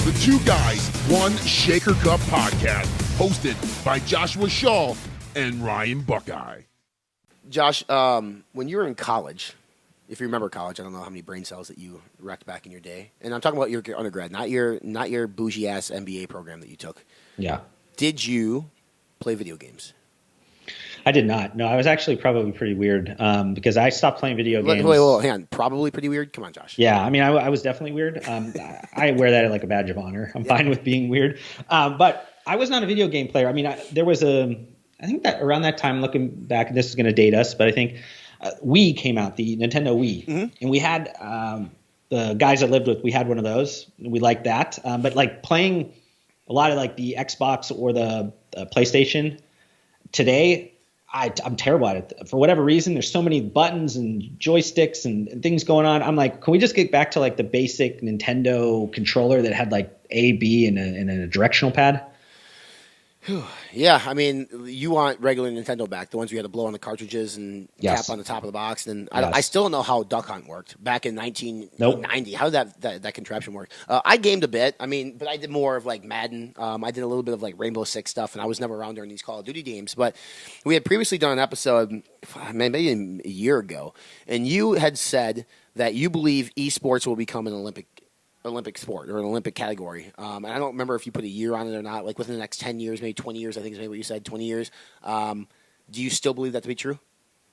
the Two Guys, One Shaker Cup podcast, hosted by Joshua Shaw and Ryan Buckeye. Josh, when you were in college, if you remember college, I don't know how many brain cells that you wrecked back in your day. And I'm talking about your undergrad, not your bougie-ass MBA program that you took. Yeah. Did you play video games? I did not. No, I was actually probably pretty weird because I stopped playing video games. Wait, hang on. Probably pretty weird? Come on, Josh. Yeah, I mean, I was definitely weird. I wear that like a badge of honor. I'm fine with being weird. But I was not a video game player. I mean, there was I think that around that time, looking back, this is going to date us, but I think Wii came out, the Nintendo Wii. Mm-hmm. And we had the guys I lived with, we had one of those. We liked that. But like playing a lot of like the Xbox or the PlayStation today, I'm terrible at it. For whatever reason, there's so many buttons and joysticks and things going on. I'm like, can we just get back to like the basic Nintendo controller that had like A, B, and a directional pad? Yeah, I mean, you want regular Nintendo back, the ones where you had to blow on the cartridges and tap on the top of the box. And I still don't know how Duck Hunt worked back in 1990. How did that contraption work? I gamed a bit, but I did more of like Madden. I did a little bit of like Rainbow Six stuff, and I was never around during these Call of Duty games. But we had previously done an episode, maybe a year ago, and you had said that you believe esports will become an Olympic sport or an Olympic category. And I don't remember if you put a year on it or not, like within the next 10 years, maybe 20 years, I think is maybe what you said, 20 years. Do you still believe that to be true?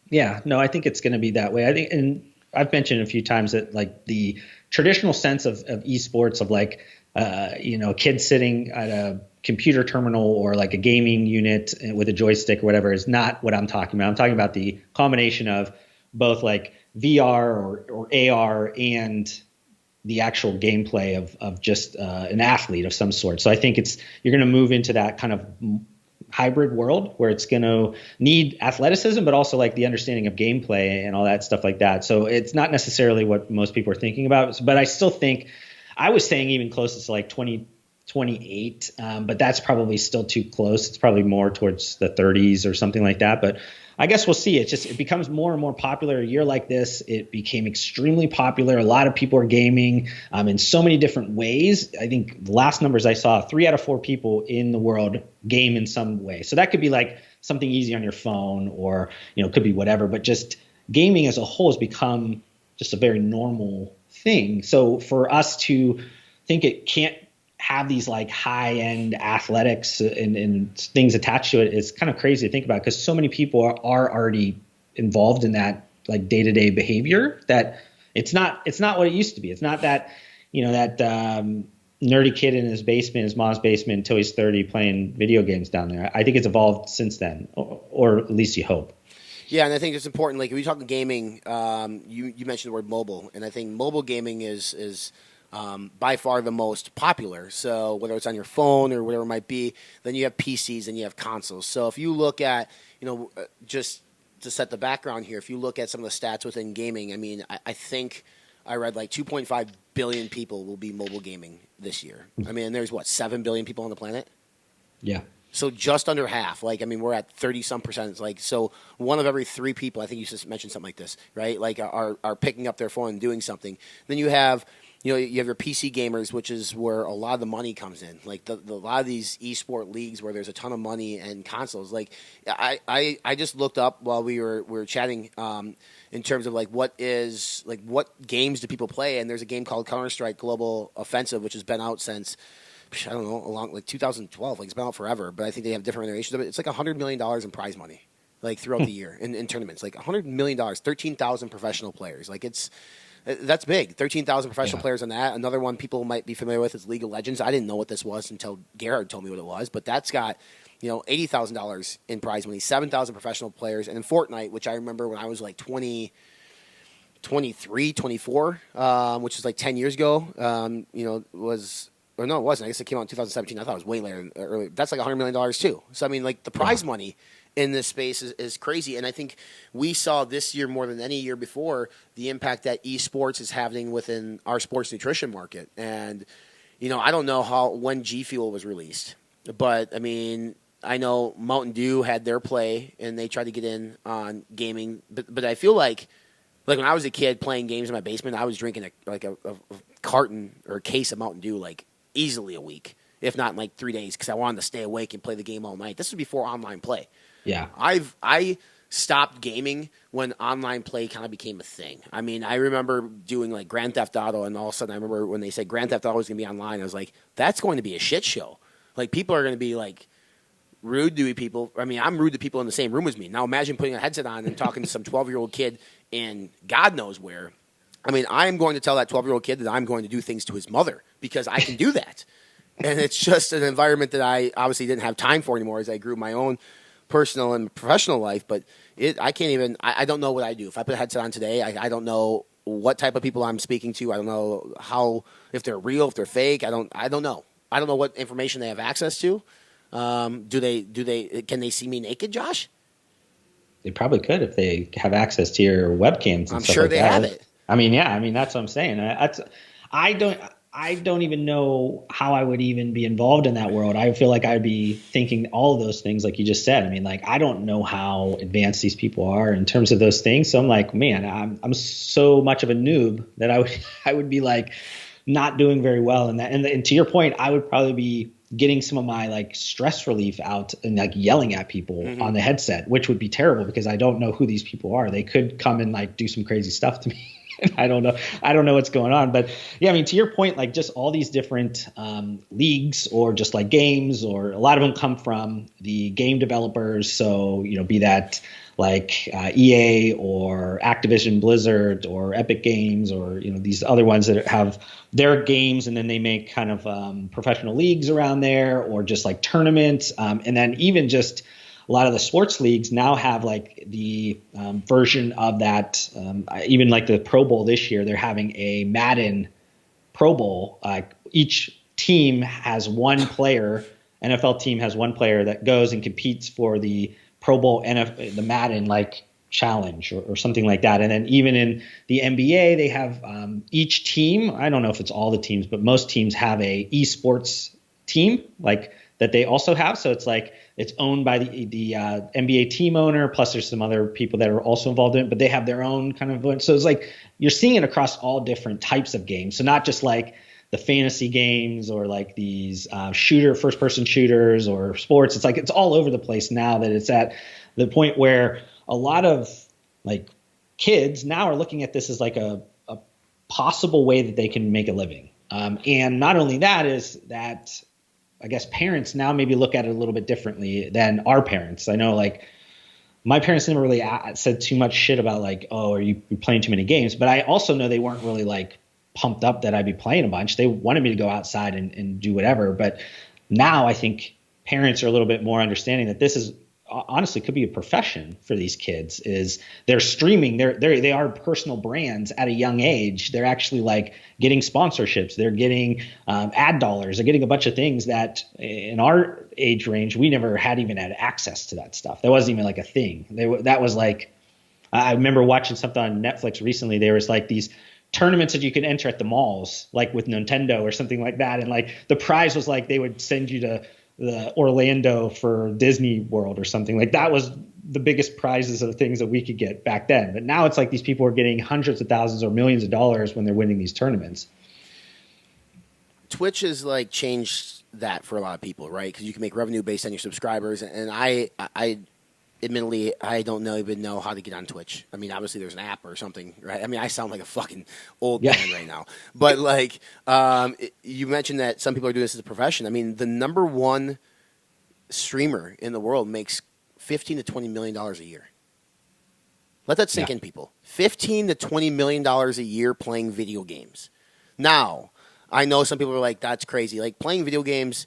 Yeah, no, I think it's going to be that way. I think, and I've mentioned a few times that like the traditional sense of esports of like, a kid sitting at a computer terminal or like a gaming unit with a joystick or whatever is not what I'm talking about. I'm talking about the combination of both like VR or AR and the actual gameplay of just an athlete of some sort. So I think you're going to move into that kind of hybrid world where it's going to need athleticism, but also like the understanding of gameplay and all that stuff like that. So it's not necessarily what most people are thinking about, but I still think I was saying even closest to like 2028, but that's probably still too close. It's probably more towards the 30s or something like that. But I guess we'll see. It becomes more and more popular. A year like this, it became extremely popular. A lot of people are gaming in so many different ways. I think the last numbers I saw, 3 out of 4 people in the world game in some way. So that could be like something easy on your phone or, could be whatever. But just gaming as a whole has become just a very normal thing. So for us to think it can't have these like high-end athletics and things attached to it is kind of crazy to think about because so many people are already involved in that like day-to-day behavior that it's not what it used to be. It's not that nerdy kid in his mom's basement until he's 30 playing video games down there. I think it's evolved since then, or at least you hope. Yeah, and I think it's important. Like if we talk gaming, you mentioned the word mobile, and I think mobile gaming is by far the most popular. So whether it's on your phone or whatever it might be, then you have PCs and you have consoles. So if you look at, just to set the background here, if you look at some of the stats within gaming, I think I read like 2.5 billion people will be mobile gaming this year. There's 7 billion people on the planet? Yeah. So just under half. We're at 30-some%. It's like, so one of every 3 people, I think you just mentioned something like this, right? Like are picking up their phone and doing something. Then you have you have your PC gamers, which is where a lot of the money comes in. Like a lot of these esport leagues where there's a ton of money and consoles. Like I just looked up while we were chatting in terms of like what games do people play, and there's a game called Counter-Strike Global Offensive, which has been out since I don't know, along like 2012. Like it's been out forever, but I think they have different iterations of it. It's like $100 million in prize money, like throughout the year in tournaments. Like $100 million, 13,000 professional players. Like that's big. 13,000 professional players on that. Another one people might be familiar with is League of Legends. I didn't know what this was until Gerhard told me what it was, but that's got $80,000 in prize money, 7,000 professional players, and in Fortnite, which I remember when I was like 23, 24, which is like 10 years ago, was. Or no, it wasn't. I guess it came out in 2017. I thought it was way later, earlier. That's like $100 million too. So the prize money in this space is crazy. And I think we saw this year more than any year before the impact that esports is having within our sports nutrition market. And I don't know when G Fuel was released, but I know Mountain Dew had their play and they tried to get in on gaming. But I feel like when I was a kid playing games in my basement, I was drinking a carton or a case of Mountain Dew easily a week, if not in like 3 days, because I wanted to stay awake and play the game all night. This was before online play. Yeah. I stopped gaming when online play kind of became a thing. I mean, I remember doing like Grand Theft Auto, and all of a sudden I remember when they said Grand Theft Auto was going to be online, I was like, that's going to be a shit show. Like, people are going to be like rude to people. I mean, I'm rude to people in the same room as me. Now imagine putting a headset on and talking to some 12-year-old kid in God knows where. I mean, I am going to tell that 12-year-old kid that I'm going to do things to his mother because I can do that. And it's just an environment that I obviously didn't have time for anymore as I grew my own personal and professional life. But I can't even, I don't know what I do. If I put a headset on today, I don't know what type of people I'm speaking to. I don't know if they're real, if they're fake. I don't know. I don't know what information they have access to. Can they see me naked, Josh? They probably could if they have access to your webcams. I'm sure they have it. I mean, yeah. I mean, that's what I'm saying. I don't even know how I would even be involved in that world. I feel like I'd be thinking all of those things, like you just said. I mean, like, I don't know how advanced these people are in terms of those things. So I'm like, man, I'm so much of a noob that I would be like not doing very well in that. And to your point, I would probably be getting some of my like stress relief out and like yelling at people on the headset, which would be terrible because I don't know who these people are. They could come and like do some crazy stuff to me. I don't know what's going on, but yeah, I mean, to your point, like just all these different leagues or just like games, or a lot of them come from the game developers. So, be that like EA or Activision Blizzard or Epic Games, or these other ones that have their games, and then they make kind of professional leagues around there, or just like tournaments, and then even just a lot of the sports leagues now have like the version of that. Even like the Pro Bowl this year, they're having a Madden Pro Bowl. Each team has one player. NFL team has one player that goes and competes for the Pro Bowl the Madden like challenge or something like that. And then even in the NBA, they have each team. I don't know if it's all the teams, but most teams have a esports team like that they also have. So it's like it's owned by the NBA team owner, plus there's some other people that are also involved in it, but they have their own kind of. So it's like you're seeing it across all different types of games. So not just like the fantasy games or like these first person shooters or sports. It's like it's all over the place now that it's at the point where a lot of like kids now are looking at this as like a possible way that they can make a living. And not only that is that I guess parents now maybe look at it a little bit differently than our parents. I know like my parents never really said too much shit about like, oh, are you playing too many games? But I also know they weren't really like pumped up that I'd be playing a bunch. They wanted me to go outside and do whatever. But now I think parents are a little bit more understanding that this is honestly could be a profession for these kids. Is they're streaming, they are personal brands at a young age. They're actually like getting sponsorships, they're getting ad dollars, they're getting a bunch of things that in our age range we never had even had access to that stuff. That wasn't even like a thing. That was like, I remember watching something on Netflix recently. There was like these tournaments that you could enter at the malls, like with Nintendo or something like that, and like the prize was like they would send you to the Orlando for Disney World or something. Like that was the biggest prizes of things that we could get back then. But now it's like these people are getting hundreds of thousands or millions of dollars when they're winning these tournaments. Twitch has like changed that for a lot of people, right? Because you can make revenue based on your subscribers. And I admittedly, I don't even know how to get on Twitch. I mean, obviously there's an app or something, right? I mean, I sound like a fucking old man right now. But like, you mentioned that some people are doing this as a profession. I mean, the number one streamer in the world makes $15 to $20 million a year. Let that sink in, people. $15 to $20 million a year playing video games. Now, I know some people are like, that's crazy. Like, playing video games,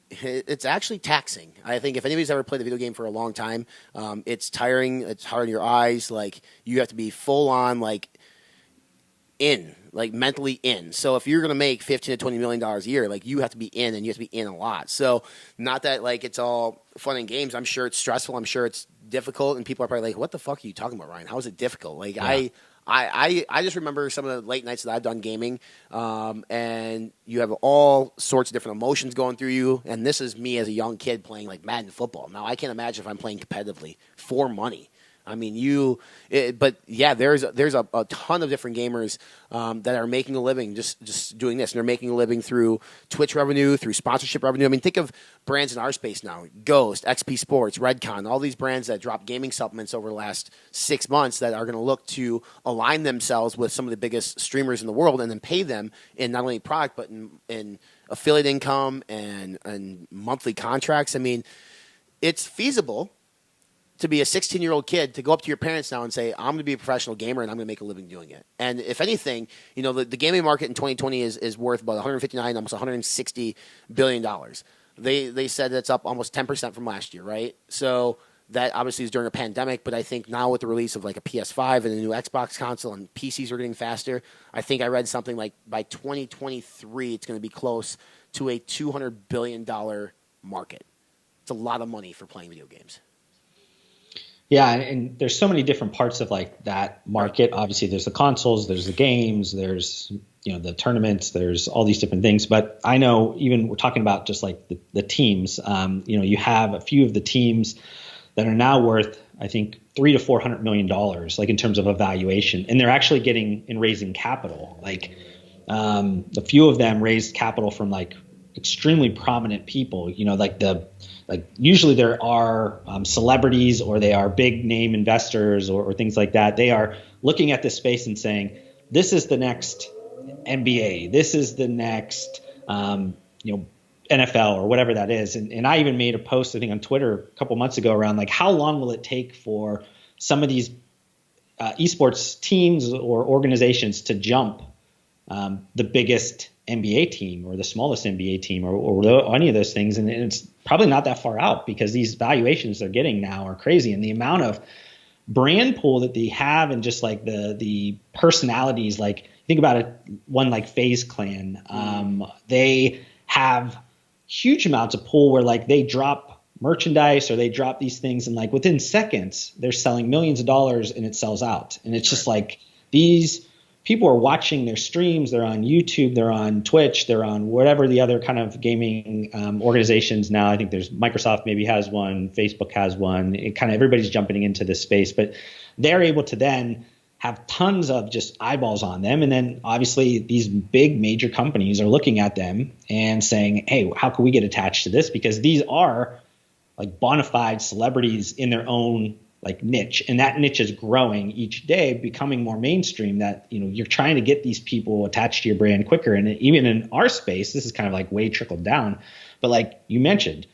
it's actually taxing. I think if anybody's ever played a video game for a long time, it's tiring. It's hard on your eyes. Like, you have to be full on, like mentally in. So if you're going to make $15 to $20 million a year, like, you have to be in, and you have to be in a lot. So not that like it's all fun and games. I'm sure it's stressful. I'm sure it's difficult, and people are probably like, "What the fuck are you talking about, Ryan? How is it difficult?" Like I just remember some of the late nights that I've done gaming, and you have all sorts of different emotions going through you. And this is me as a young kid playing like Madden football. Now I can't imagine if I'm playing competitively for money. I mean, but yeah, there's a ton of different gamers that are making a living just doing this, and they're making a living through Twitch revenue, through sponsorship revenue. I mean, think of brands in our space now: Ghost, XP Sports, Redcon, all these brands that drop gaming supplements over the last 6 months that are going to look to align themselves with some of the biggest streamers in the world, and then pay them in not only product but in affiliate income and monthly contracts. I mean, it's feasible to be a 16-year-old kid, to go up to your parents now and say, I'm going to be a professional gamer and I'm going to make a living doing it. And if anything, the gaming market in 2020 is worth about $159, almost $160 billion. They said it's up almost 10% from last year, right? So that obviously is during a pandemic, but I think now with the release of like a PS5 and a new Xbox console and PCs are getting faster, I think I read something like by 2023 it's going to be close to a $200 billion market. It's a lot of money for playing video games. Yeah, and there's so many different parts of like that market. Obviously, there's the consoles, there's the games, there's the tournaments, there's all these different things. But I know even we're talking about just like the teams. You have a few of the teams that are now worth, I think, $300 to $400 million, like in terms of evaluation, and they're actually getting and raising capital. Like a few of them raised capital from like extremely prominent people. Usually there are celebrities or they are big name investors or things like that. They are looking at this space and saying, this is the next NBA. This is the next, NFL or whatever that is. And I even made a post, I think on Twitter a couple months ago around like, how long will it take for some of these esports teams or organizations to jump the biggest NBA team or the smallest NBA team or any of those things. And it's probably not that far out because these valuations they're getting now are crazy. And the amount of brand pool that they have and just like the personalities, like think about it, one like FaZe Clan, they have huge amounts of pool where like they drop merchandise or they drop these things and like within seconds they're selling millions of dollars and it sells out. And it's just like these people are watching their streams. They're on YouTube, they're on Twitch, they're on whatever the other kind of gaming organizations now. I think there's Microsoft maybe has one, Facebook has one. It kind of everybody's jumping into this space, but they're able to then have tons of just eyeballs on them. And then obviously these big major companies are looking at them and saying, hey, how can we get attached to this? Because these are like bona fide celebrities in their own like niche, and that niche is growing each day, becoming more mainstream, that you're trying to get these people attached to your brand quicker. And even in our space, this is kind of like way trickled down, but like you mentioned,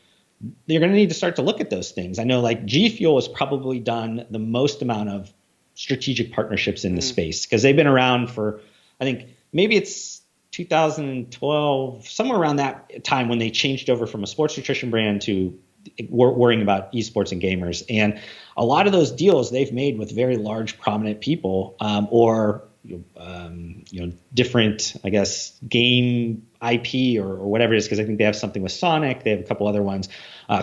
you're going to need to start to look at those things. I know like G Fuel has probably done the most amount of strategic partnerships in the space because they've been around for, I think maybe it's 2012, somewhere around that time when they changed over from a sports nutrition brand to worrying about esports and gamers. And a lot of those deals they've made with very large prominent people or different, I guess, game IP or whatever it is, because I think they have something with Sonic. They have a couple other ones,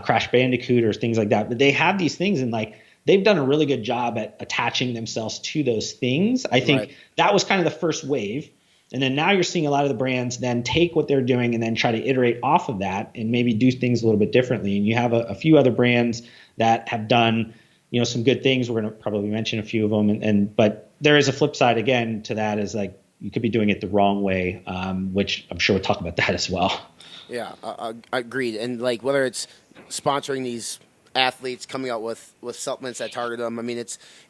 Crash Bandicoot or things like that. But they have these things and like they've done a really good job at attaching themselves to those things. I think that was kind of the first wave. And then now you're seeing a lot of the brands then take what they're doing and then try to iterate off of that and maybe do things a little bit differently. And you have a few other brands that have done, some good things. We're going to probably mention a few of them. But there is a flip side again to that, is like you could be doing it the wrong way, which I'm sure we'll talk about that as well. Yeah, agreed. And like whether it's sponsoring these athletes, coming out with supplements that target them. I mean,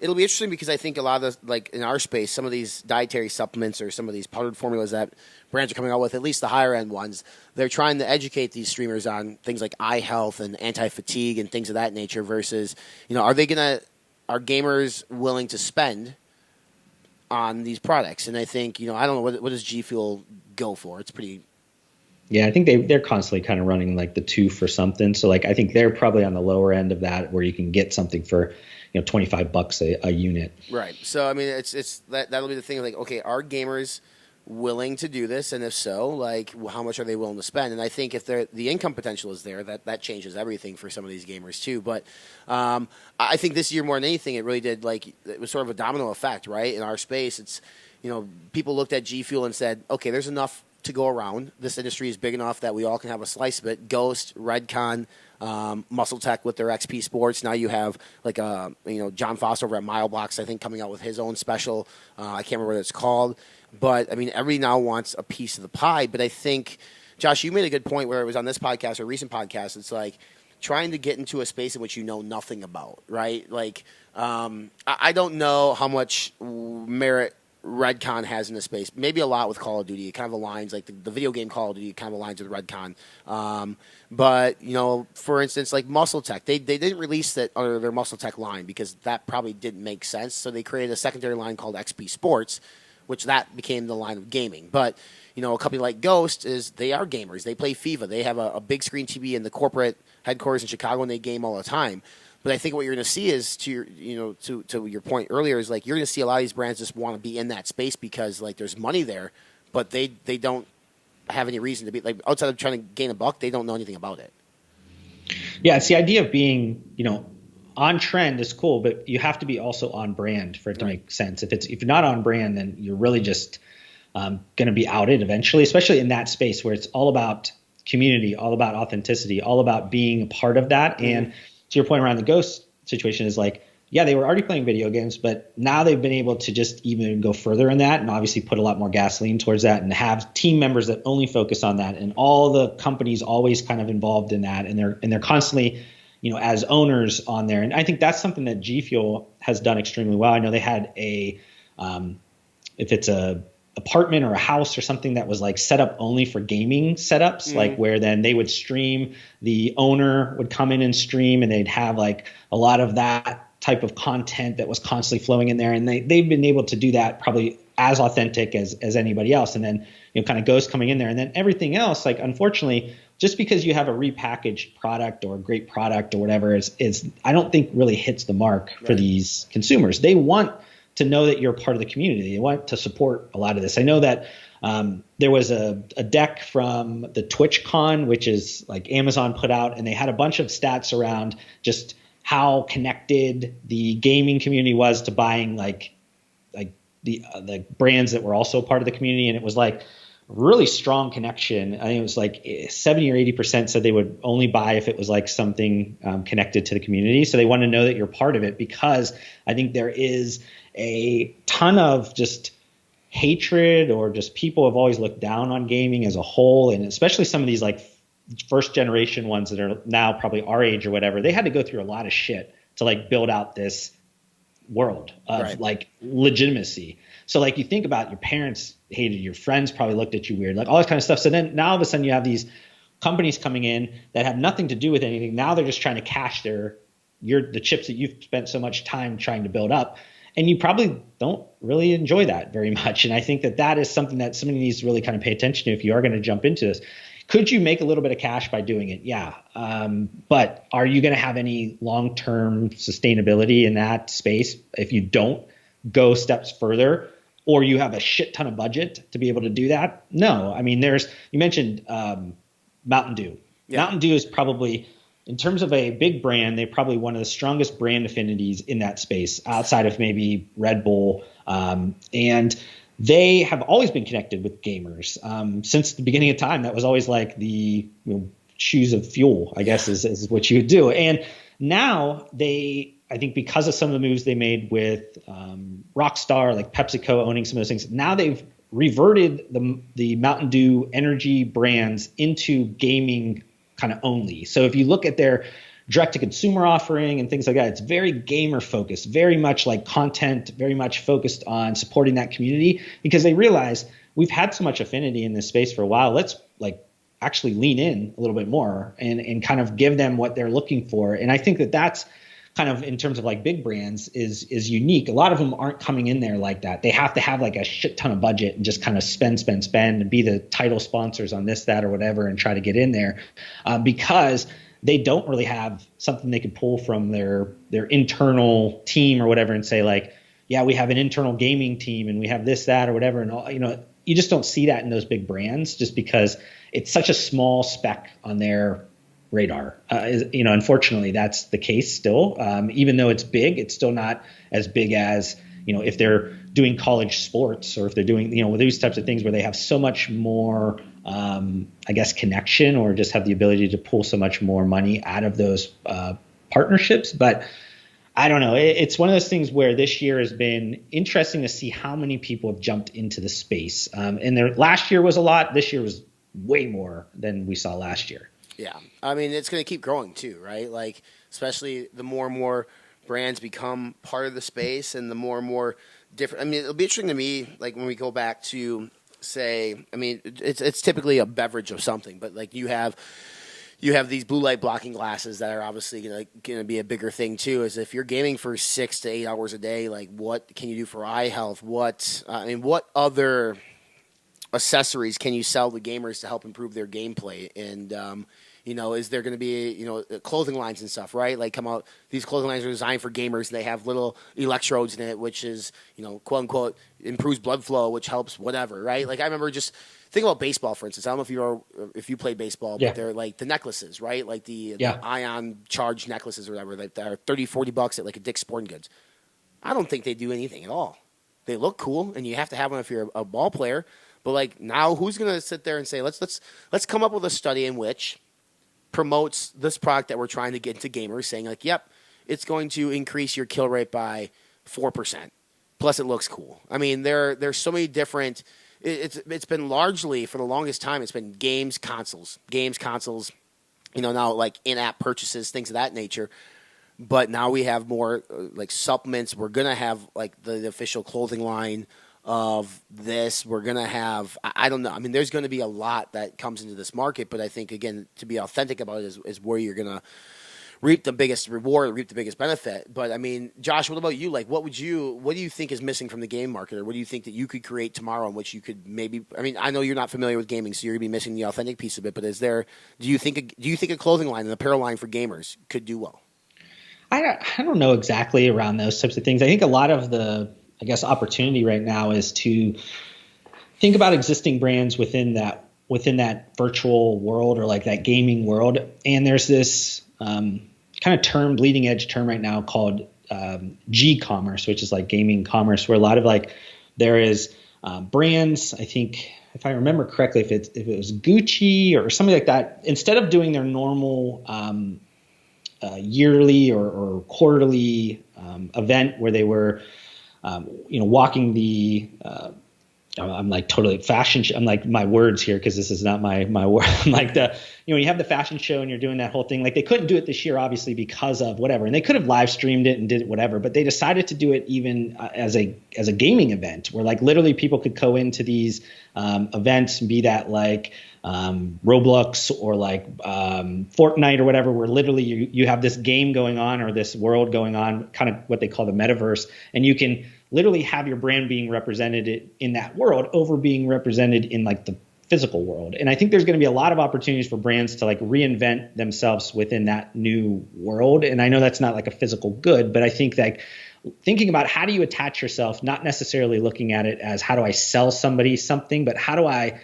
it'll be interesting because I think a lot of the, like in our space, some of these dietary supplements or some of these powdered formulas that brands are coming out with, at least the higher end ones, they're trying to educate these streamers on things like eye health and anti-fatigue and things of that nature versus, are gamers willing to spend on these products? And I think, I don't know, what does G Fuel go for? It's pretty... Yeah, I think they're constantly kind of running like the 2 for something. So like I think they're probably on the lower end of that where you can get something for $25 a unit. Right. So I mean it's that'll be the thing, like, okay, are gamers willing to do this, and if so, like how much are they willing to spend? And I think if the income potential is there, that changes everything for some of these gamers too. But I think this year more than anything, it really did, like, it was sort of a domino effect, right? In our space, it's people looked at G Fuel and said, okay, there's enough to go around. This industry is big enough that we all can have a slice of it. Ghost, Redcon, Muscle Tech with their XP Sports. Now you have like John Foster over at MileBlocks, I think, coming out with his own special. I can't remember what it's called, but I mean, everybody now wants a piece of the pie. But I think, Josh, you made a good point where it was on this podcast or a recent podcast. It's like trying to get into a space in which you know nothing about, right? Like, I don't know how much merit Redcon has in this space. Maybe a lot with Call of Duty. It kind of aligns, like the video game Call of Duty kind of aligns with Redcon. But, for instance, like Muscle Tech, they didn't release that under their Muscle Tech line because that probably didn't make sense. So they created a secondary line called XP Sports, which that became the line of gaming. But, a company like Ghost they are gamers. They play FIFA. They have a big screen TV in the corporate headquarters in Chicago, and they game all the time. But I think what you're going to see is, to your point earlier, is like you're going to see a lot of these brands just want to be in that space because like there's money there, but they don't have any reason to be like outside of trying to gain a buck. They don't know anything about it. Yeah, it's the idea of being on trend is cool, but you have to be also on brand for it to make sense. If you're not on brand, then you're really just going to be outed eventually, especially in that space where it's all about community, all about authenticity, all about being a part of that. Mm-hmm. And to your point around the Ghost situation is like, yeah, they were already playing video games, but now they've been able to just even go further in that and obviously put a lot more gasoline towards that and have team members that only focus on that. And all the companies always kind of involved in that. And they're constantly, as owners on there. And I think that's something that G Fuel has done extremely well. I know they had if it's a apartment or a house or something that was like set up only for gaming setups, like where then they would stream, the owner would come in and stream, and they'd have like a lot of that type of content that was constantly flowing in there. And they've been able to do that probably as authentic as anybody else. And then, kind of Ghost coming in there, and then everything else, like, unfortunately, just because you have a repackaged product or a great product or whatever is I don't think really hits the mark for these consumers. They want to know that you're part of the community. They want to support a lot of this. I know that there was a deck from the TwitchCon, which is like Amazon put out, and they had a bunch of stats around just how connected the gaming community was to buying like the brands that were also part of the community. And it was like really strong connection. I think it was like 70 or 80% said they would only buy if it was like something connected to the community. So they want to know that you're part of it, because I think there is a ton of just hatred, or just people have always looked down on gaming as a whole. And especially some of these like first generation ones that are now probably our age or whatever, they had to go through a lot of shit to like build out this world of like legitimacy. So like you think about your parents hated, your friends probably looked at you weird, like all this kind of stuff. So then now all of a sudden you have these companies coming in that have nothing to do with anything. Now they're just trying to cash the chips that you've spent so much time trying to build up. And you probably don't really enjoy that very much. And I think that is something that somebody needs to really kind of pay attention to if you are going to jump into this. Could you make a little bit of cash by doing it? Yeah. But are you going to have any long-term sustainability in that space if you don't go steps further, or you have a shit ton of budget to be able to do that? No. I mean, you mentioned Mountain Dew. Yeah. Mountain Dew is probably, in terms of a big brand, they're probably one of the strongest brand affinities in that space outside of maybe Red Bull. And they have always been connected with gamers since the beginning of time. That was always like the shoes of fuel, I guess, is what you would do. And now I think because of some of the moves they made with Rockstar, like PepsiCo owning some of those things, now they've reverted the Mountain Dew energy brands into gaming kind of only. So if you look at their direct-to-consumer offering and things like that, it's very gamer-focused, very much like content, very much focused on supporting that community, because they realize we've had so much affinity in this space for a while. Let's like actually lean in a little bit more and kind of give them what they're looking for. And I think that's kind of, in terms of like big brands, is unique. A lot of them aren't coming in there like that. They have to have like a shit ton of budget and just kind of spend and be the title sponsors on this, that, or whatever, and try to get in there because they don't really have something they could pull from their internal team or whatever and say like, yeah, we have an internal gaming team and we have this, that, or whatever. And all, you just don't see that in those big brands just because it's such a small speck on their radar. Unfortunately, that's the case still. Even though it's big, it's still not as big as, if they're doing college sports or if they're doing, these types of things where they have so much more I guess, connection, or just have the ability to pull so much more money out of those partnerships. But I don't know. It's one of those things where this year has been interesting to see how many people have jumped into the space. And last year was a lot. This year was way more than we saw last year. Yeah. I mean, it's going to keep growing too, right? Like, especially the more and more brands become part of the space and the more and more different. I mean, it'll be interesting to me, like, when we go back to, say, I mean, it's typically a beverage of something, but like you have these blue light blocking glasses that are obviously going to be a bigger thing too. Is if you're gaming for 6 to 8 hours a day, like what can you do for eye health? What other accessories can you sell to gamers to help improve their gameplay? And is there going to be clothing lines and stuff, right? Like come out, these clothing lines are designed for gamers. And they have little electrodes in it, which is quote unquote improves blood flow, which helps whatever, right? Like I remember just. Think about baseball, for instance. I don't know if you play baseball, but they're like the necklaces, right? Like the ion charged necklaces or whatever that are $30-$40 at like a Dick's Sporting Goods. I don't think they do anything at all. They look cool, and you have to have them if you're a ball player. But like now, who's going to sit there and say let's come up with a study in which promotes this product that we're trying to get into gamers, saying like, yep, it's going to increase your kill rate by 4%. Plus, it looks cool. I mean, there's so many different. It's been largely, for the longest time, it's been games, consoles, now like in-app purchases, things of that nature. But now we have more like supplements. We're going to have like the official clothing line of this. We're going to have, I don't know. I mean, there's going to be a lot that comes into this market. But I think, again, to be authentic about it is where you're going to reap the biggest reward, reap the biggest benefit. But I mean, Josh, what about you? Like, what do you think is missing from the game market, or what do you think that you could create tomorrow in which you could maybe? I mean, I know you're not familiar with gaming, so you're gonna be missing the authentic piece of it. But do you think a clothing line, an apparel line for gamers, could do well? I don't know exactly around those types of things. I think a lot of the, I guess, opportunity right now is to think about existing brands within that virtual world or like that gaming world. And there's this kind of bleeding edge term right now called G-commerce, which is like gaming commerce, where a lot of like there is brands. I think if I remember correctly, if it was Gucci or something like that, instead of doing their normal yearly or quarterly event where they were walking the I'm like totally fashion. I'm like my words here because this is not my word. I'm like you have the fashion show and you're doing that whole thing. Like they couldn't do it this year, obviously, because of whatever. And they could have live streamed it and did it whatever. But they decided to do it even as a gaming event, where like literally people could go into these events and be that like Roblox or like Fortnite or whatever, where literally you have this game going on or this world going on, kind of what they call the metaverse, and you can literally have your brand being represented in that world over being represented in like the physical world. And I think there's going to be a lot of opportunities for brands to like reinvent themselves within that new world. And I know that's not like a physical good, but I think like thinking about how do you attach yourself, not necessarily looking at it as how do I sell somebody something, but how do I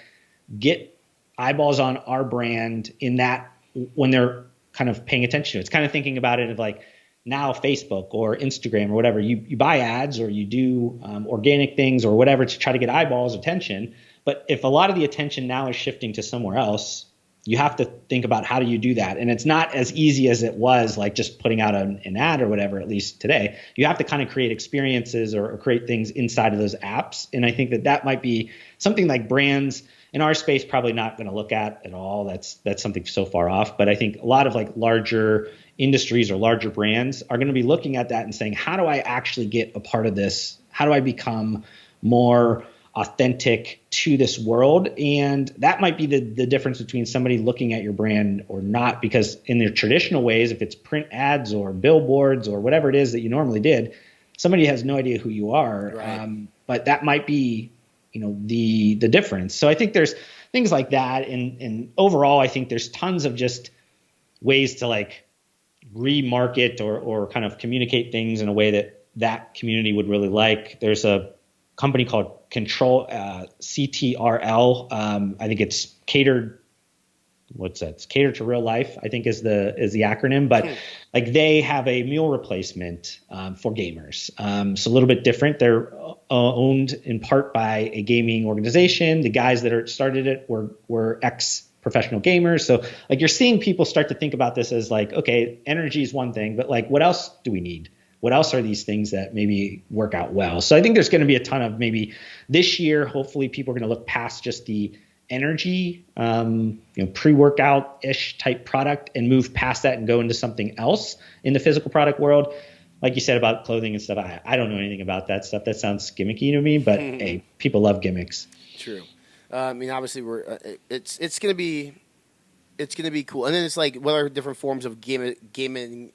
get eyeballs on our brand in that when they're kind of paying attention to it. It's kind of thinking about it of like, now Facebook or Instagram or whatever, you buy ads or you do organic things or whatever to try to get eyeballs, attention. But if a lot of the attention now is shifting to somewhere else, you have to think about how do you do that. And it's not as easy as it was like just putting out an ad or whatever, at least today. You have to kind of create experiences or create things inside of those apps. And I think that might be something like brands in our space probably not going to look at all. That's something so far off. But I think a lot of like larger industries or larger brands are going to be looking at that and saying, how do I actually get a part of this? How do I become more authentic to this world? And that might be the difference between somebody looking at your brand or not, because in their traditional ways, if it's print ads or billboards or whatever it is that you normally did, somebody has no idea who you are. Right. But that might be, the difference. So I think there's things like that. And overall, I think there's tons of just ways to like remarket or kind of communicate things in a way that community would really like. There's a company called Control, CTRL. I think it's catered what's that? It's Cater to Real Life, I think is the acronym, but like they have a meal replacement for gamers. So a little bit different. They're owned in part by a gaming organization. The guys that started it were ex-professional gamers. So like you're seeing people start to think about this as like, okay, energy is one thing, but like what else do we need? What else are these things that maybe work out well? So I think there's going to be a ton of maybe this year, hopefully people are going to look past just the energy, pre-workout-ish type product and move past that and go into something else in the physical product world. Like you said about clothing and stuff, I don't know anything about that stuff. That sounds gimmicky to me, but hey, people love gimmicks. True. I mean, obviously, it's gonna be cool. And then it's like what are different forms of gaming?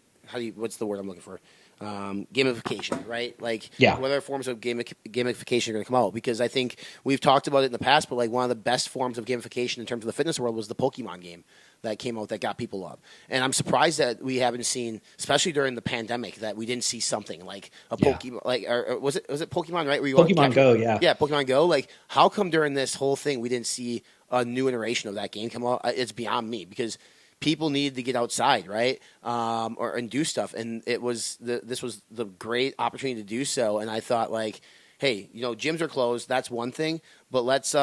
What's the word I'm looking for? Gamification, right? Like, what other forms of gamification are going to come out? Because I think we've talked about it in the past, but like one of the best forms of gamification in terms of the fitness world was the Pokemon game that came out that got people up. And I'm surprised that we haven't seen, especially during the pandemic, that we didn't see something like a Pokemon, like or was it Pokemon, right? Where you Pokemon Go, yeah, Pokemon Go. Like, how come during this whole thing we didn't see a new iteration of that game come out? It's beyond me because people needed to get outside, right, and do stuff, and this was the great opportunity to do so. And I thought, like, hey, gyms are closed. That's one thing, but let's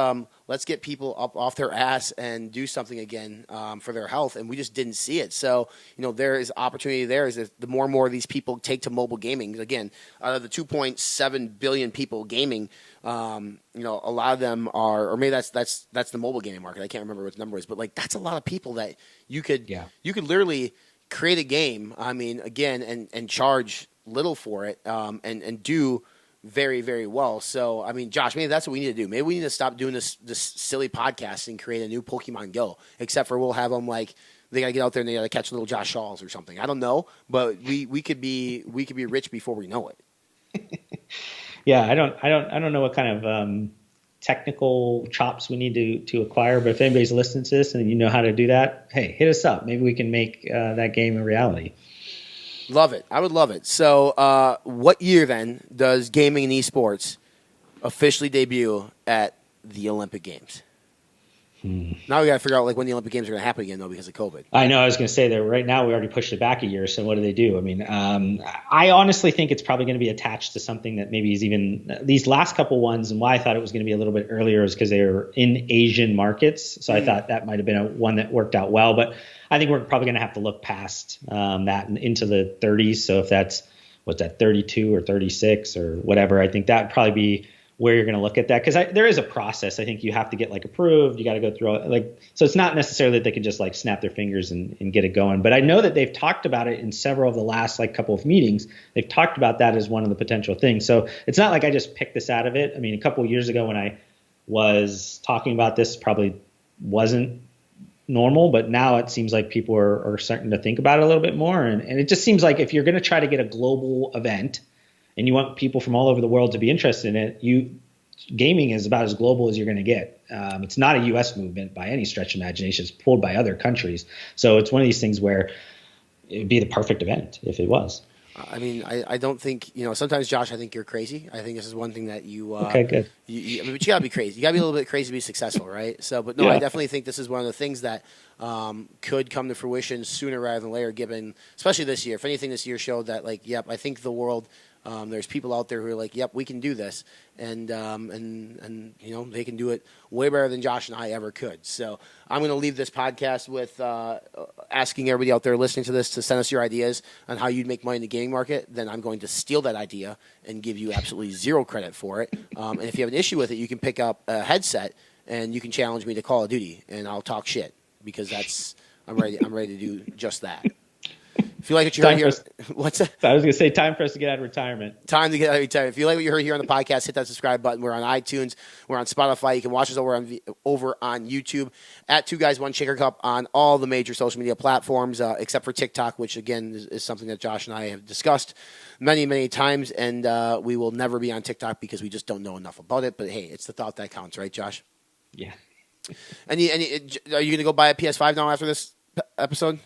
get people up off their ass and do something again for their health. And we just didn't see it. So there is opportunity there. Is that the more and more of these people take to mobile gaming again, out of the 2.7 billion people gaming, a lot of them are, or maybe that's the mobile gaming market. I can't remember what the number is, but like that's a lot of people that you could literally create a game. I mean, again, and charge little for it, and do very, very well. So, I mean, Josh, maybe that's what we need to do. Maybe we need to stop doing this silly podcast and create a new Pokemon Go. Except for we'll have them like they gotta get out there and they gotta catch little Josh Shaws or something. I don't know, but we could be rich before we know it. Yeah, I don't know what kind of technical chops we need to acquire. But if anybody's listening to this and you know how to do that, hey, hit us up. Maybe we can make that game a reality. Love it. I would love it. So what year, then, does gaming and esports officially debut at the Olympic Games? Now we got to figure out like when the Olympic Games are going to happen again, though, because of COVID. I know. I was going to say that right now we already pushed it back a year. So what do they do? I mean, I honestly think it's probably going to be attached to something that maybe is even these last couple ones. And why I thought it was going to be a little bit earlier is because they were in Asian markets. So I thought that might have been one that worked out well. But I think we're probably going to have to look past that into the 30s. So if that's 32 or 36 or whatever, I think that would probably be where you're going to look at that, because there is a process. I think you have to get like approved. You got to go through so it's not necessarily that they can just like snap their fingers and get it going. But I know that they've talked about it in several of the last like couple of meetings. They've talked about that as one of the potential things. So it's not like I just picked this out of it. I mean, a couple of years ago when I was talking about this, probably wasn't normal, but now it seems like people are starting to think about it a little bit more. And it just seems like if you're going to try to get a global event and you want people from all over the world to be interested in it, gaming is about as global as you're going to get. It's not a U.S. movement by any stretch of imagination. It's pulled by other countries. So it's one of these things where it would be the perfect event if it was. I mean, I don't think, sometimes, Josh, I think you're crazy. I think this is one thing that you okay, good. But you got to be crazy. You got to be a little bit crazy to be successful, right? So, but no, I definitely think this is one of the things that could come to fruition sooner rather than later, given, especially this year. If anything, this year showed that, like, yep, I think the world, there's people out there who are like, yep, we can do this. And they can do it way better than Josh and I ever could. So I'm going to leave this podcast with asking everybody out there listening to this to send us your ideas on how you'd make money in the gaming market. Then I'm going to steal that idea and give you absolutely zero credit for it. And if you have an issue with it, you can pick up a headset and you can challenge me to Call of Duty, and I'll talk shit because I'm ready to do just that. If you like what you heard here, what's that? I was going to say time for us to get out of retirement. Time to get out of retirement. If you like what you heard here on the podcast, hit that subscribe button. We're on iTunes. We're on Spotify. You can watch us over on YouTube at Two Guys One Shaker Cup on all the major social media platforms, except for TikTok, which again is something that Josh and I have discussed many, many times, and we will never be on TikTok because we just don't know enough about it. But hey, it's the thought that counts, right, Josh? Yeah. Are you going to go buy a PS5 now after this episode?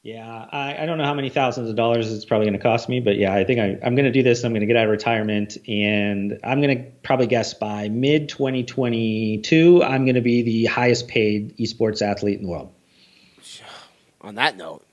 Yeah, I don't know how many thousands of dollars it's probably going to cost me, but yeah, I think I'm going to do this. I'm going to get out of retirement, and I'm going to probably guess by mid 2022, I'm going to be the highest paid esports athlete in the world. On that note,